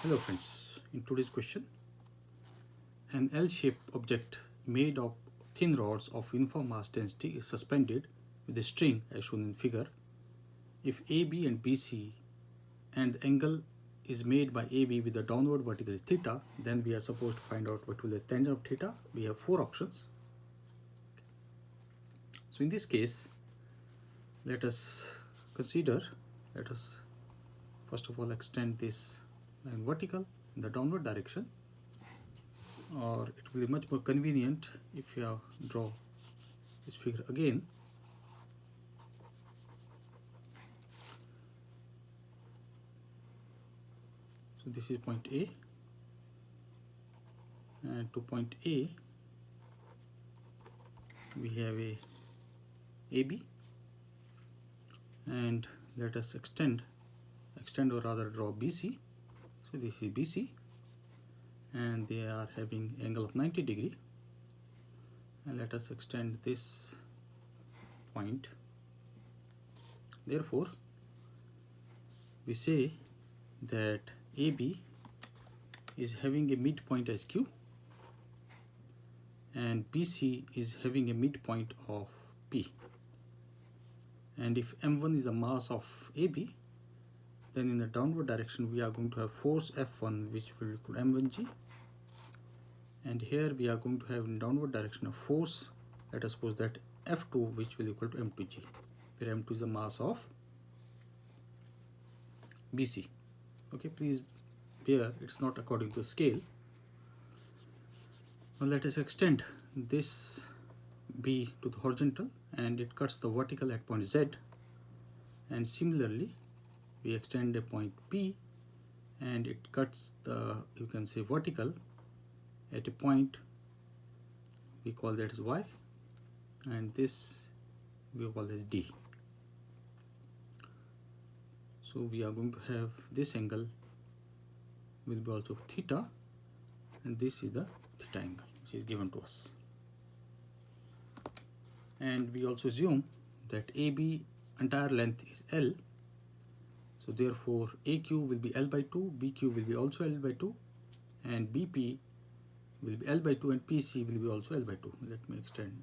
Hello friends, in today's question, an L-shaped object made of thin rods of uniform mass density is suspended with a string as shown in figure. If AB and BC and the angle is made by AB with a downward vertical theta, then we are supposed to find out what will be the tangent of theta. We have four options. So in this case, let us first of all extend this line vertical in the downward direction, or it will be much more convenient if you draw this figure again. So this is point A, and to point A we have a AB, and let us extend or rather draw BC. So this is BC, and they are having angle of 90 degree, and let us extend this point. Therefore we say that AB is having a midpoint as Q and BC is having a midpoint of P, and if M1 is the mass of AB, then in the downward direction we are going to have force F1 which will equal M1G, and here we are going to have in downward direction a force, let us suppose that F2, which will equal to M2G, where M2 is the mass of BC. Okay, please bear, it's not according to scale. Now let us extend this B to the horizontal, and it cuts the vertical at point Z, and similarly we extend a point P and it cuts the, you can say, vertical at a point we call that as Y, and this we call as D. So we are going to have this angle will be also theta, and this is the theta angle which is given to us. And we also assume that AB entire length is L, so therefore AQ will be L by 2, BQ will be also L by 2, and BP will be L by 2, and PC will be also L by 2. Let me extend,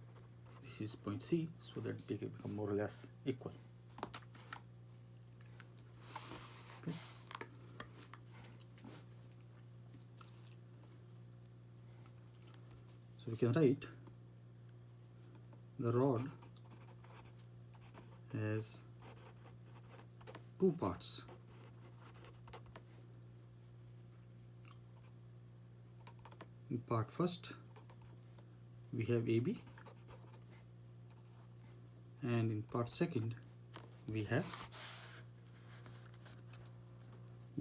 this is point C, so that they can become more or less equal. Okay. So we can write the rod as two parts. In part first we have AB, and in part second we have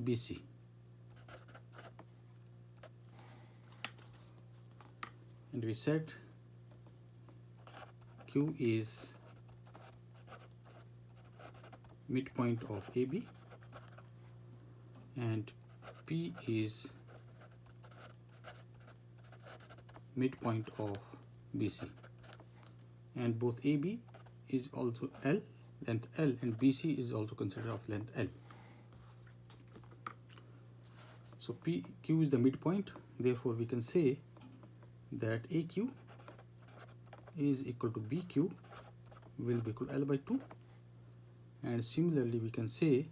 BC. And we said Q is midpoint of AB and P is midpoint of BC, and both AB is also L, length L, and BC is also considered of length L. So PQ is the midpoint, therefore we can say that AQ is equal to BQ will be equal to L by 2, and similarly we can say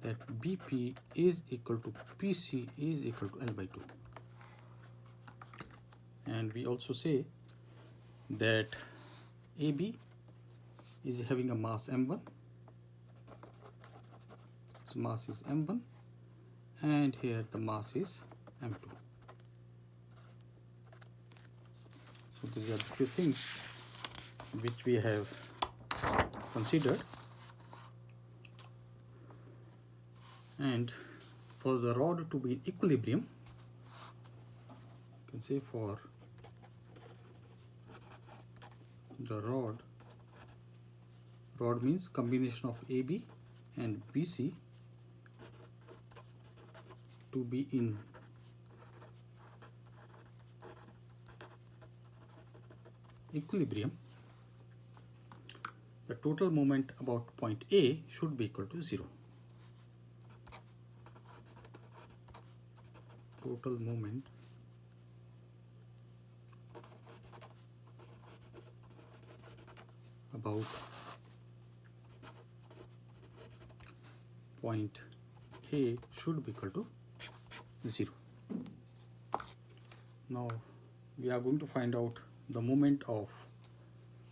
that BP is equal to PC is equal to L by 2, and we also say that AB is having a mass M1, so mass is M1, and here the mass is M2. So these are the few things which we have considered. And for the rod to be in equilibrium, you can say for the rod means combination of AB and BC to be in equilibrium, the total moment about point A should be equal to 0. total moment about point A should be equal to 0. Now we are going to find out the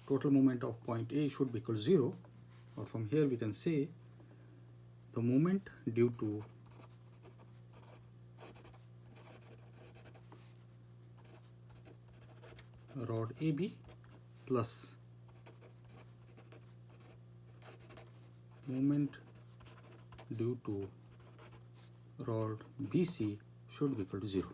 total moment of point A should be equal to 0, or from here we can say the moment due to rod AB plus moment due to rod BC should be equal to 0.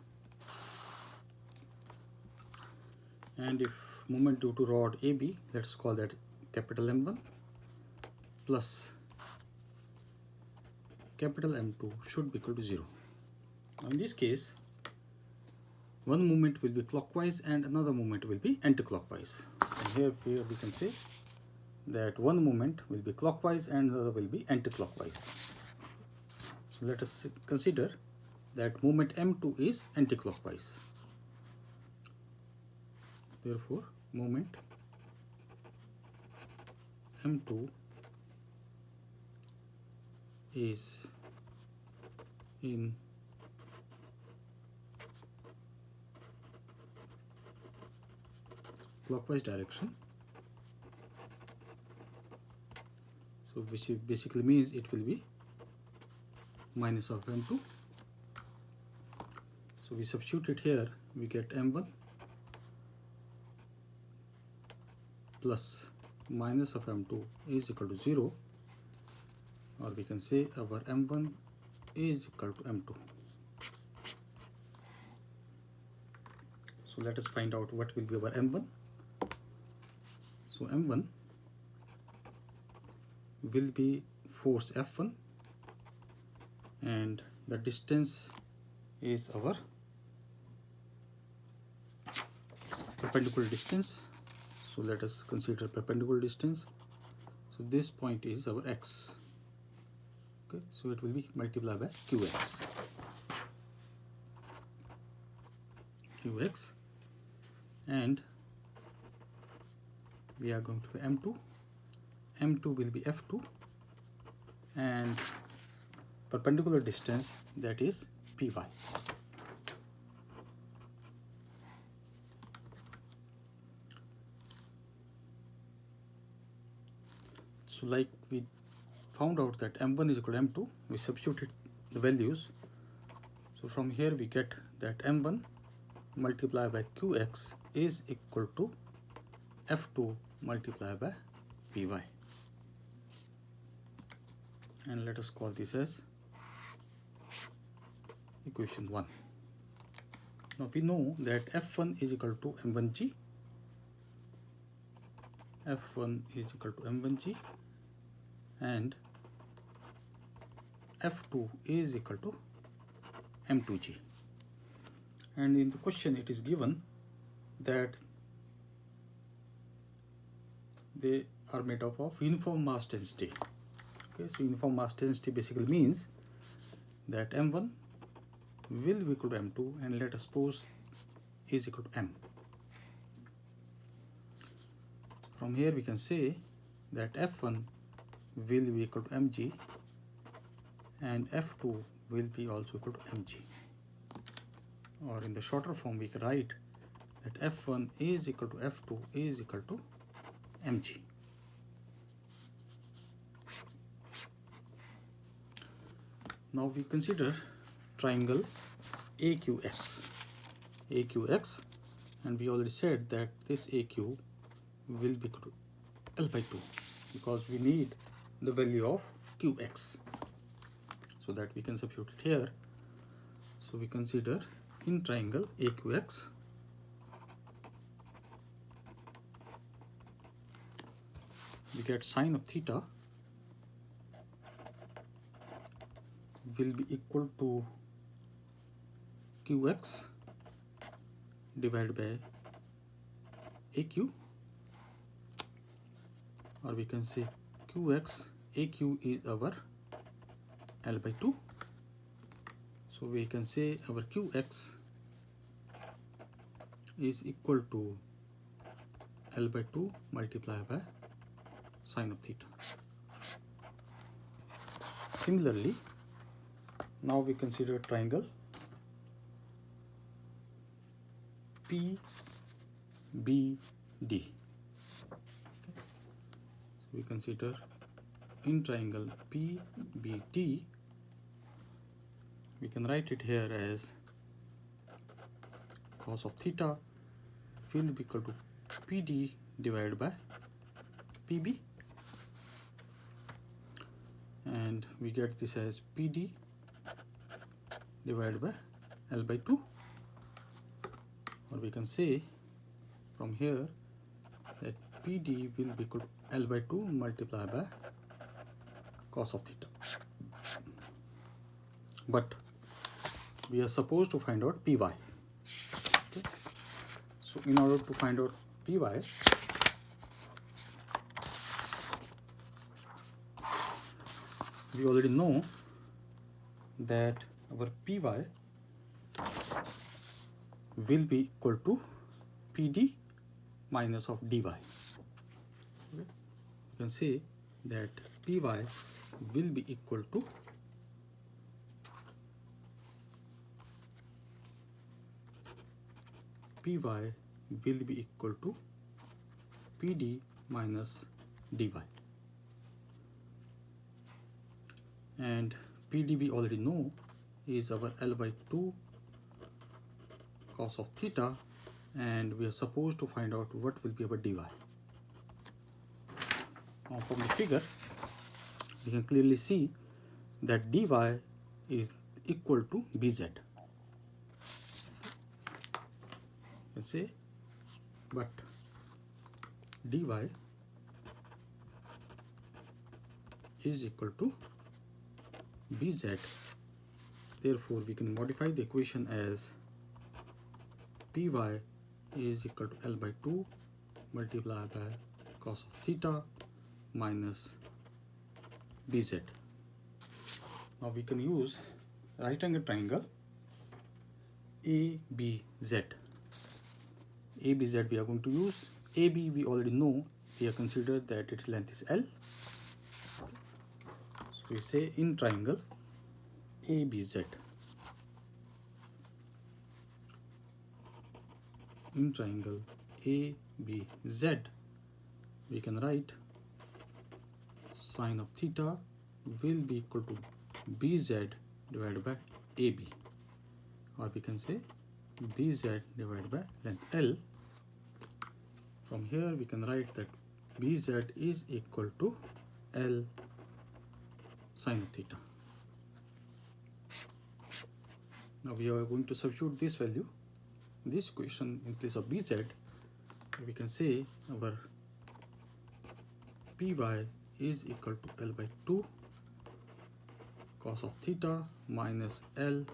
And if moment due to rod AB, let's call that capital M1 plus capital M2 should be equal to 0. Now in this case, one movement will be clockwise and another movement will be anti-clockwise. And here we can say that one movement will be clockwise and another will be anti-clockwise. So let us consider that movement M2 is anti-clockwise. Therefore, moment M2 is in clockwise direction, so which basically means it will be minus of M2. So we substitute it here, we get M1 plus minus of M2 is equal to 0, or we can say our M1 is equal to M2. So let us find out what will be our M1. So M1 will be force F1 and the distance is our perpendicular distance. So let us consider perpendicular distance. So this point is our x. Okay, so it will be multiplied by qx. Qx, and we are going to M2. M2 will be F2, and perpendicular distance, that is Py. So like we found out that M1 is equal to M2, we substituted the values. So from here we get that M1 multiplied by Qx is equal to F2 multiplied by Py. And let us call this as equation 1. Now we know that F1 is equal to M1G. F1 is equal to M1G and F2 is equal to M2G. And in the question it is given that they are made up of uniform mass density. Okay, so uniform mass density basically means that M1 will be equal to M2, and let us suppose is equal to M. From here we can say that F1 will be equal to mg and F2 will be also equal to mg. Or in the shorter form we can write that F1 is equal to F2 is equal to mg. Now we consider triangle AQX. AQX, and we already said that this AQ will be equal to L by 2 because we need the value of QX, so that we can substitute it here. So we consider in triangle AQX we get sine of theta will be equal to QX divided by AQ, or we can say QX, AQ is our L by 2. So So we can say our Qx is equal to L by 2 multiplied by sine of theta. Similarly, now we consider triangle PBD. We consider in triangle PBD, we can write it here as cos of theta will be equal to PD divided by PB, and we get this as PD divided by L by 2, or we can say from here that PD will be equal to L by 2 multiplied by cos of theta. But we are supposed to find out Py. Okay. So in order to find out Py, we already know that our Py will be equal to PD minus of dy. Okay. You can say that Py will be equal to PD minus dy, and PD we already know is our L by 2 cos of theta, and we are supposed to find out what will be our dy. Now from the figure we can clearly see that dy is equal to bz. You can say, but dy is equal to bz. Therefore we can modify the equation as Py is equal to L by 2 multiplied by cos of theta minus bz. Now we can use right angle triangle ABZ. ABZ we are going to use. AB we already know, we have considered that its length is L. So we say in triangle ABZ. In triangle ABZ, we can write sine of theta will be equal to BZ divided by AB, or we can say BZ divided by length L. From here we can write that BZ is equal to L sine of theta. Now we are going to substitute this value, this equation, in place of BZ. We can say our Py is equal to L by 2 cos of theta minus L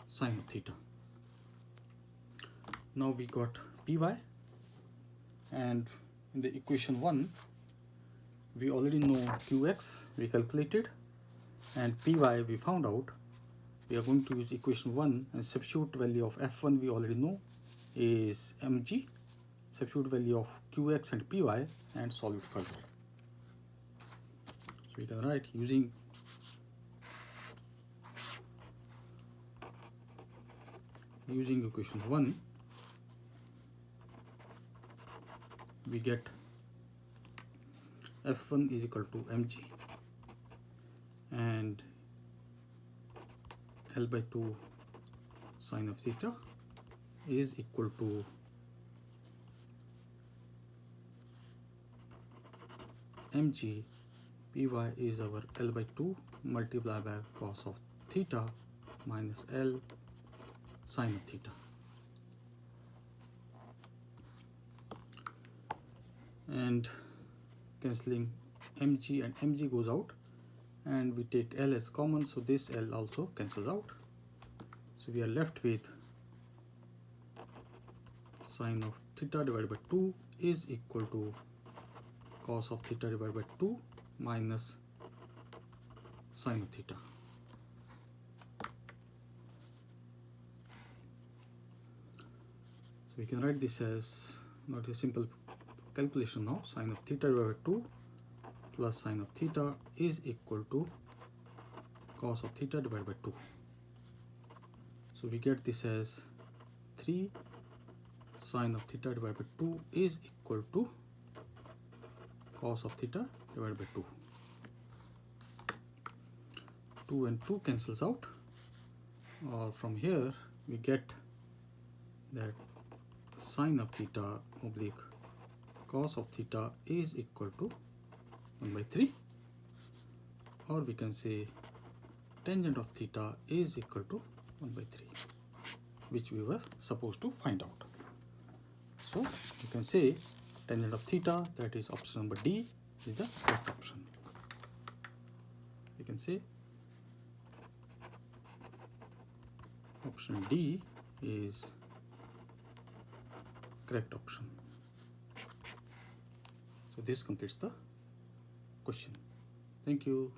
sine of theta. Now we got Py, and in the equation 1 we already know Qx we calculated, and Py we found out. We are going to use equation 1 and substitute value of F1 we already know is mg, substitute value of Qx and Py, and solve it further. So we can write using equation 1, we get F1 is equal to mg and L by 2 sine of theta is equal to mg. Py is our L by 2 multiplied by cos of theta minus L sine of theta. And cancelling mg and mg goes out, and we take L as common, so this L also cancels out. So we are left with sine of theta divided by 2 is equal to cos of theta divided by 2 minus sine of theta. we can write this as not a simple calculation now. Sine of theta divided by 2 plus sine of theta is equal to cos of theta divided by 2. So we get this as 3 sine of theta divided by 2 is equal to cos of theta divided by 2. 2 and 2 cancels out. From here we get that sine of theta oblique cos of theta is equal to 1 by 3, or we can say tangent of theta is equal to 1 by 3, which we were supposed to find out. So you can say tangent of theta, that is option number D, is the correct option. We can say option D is correct option. So this completes the question. Thank you.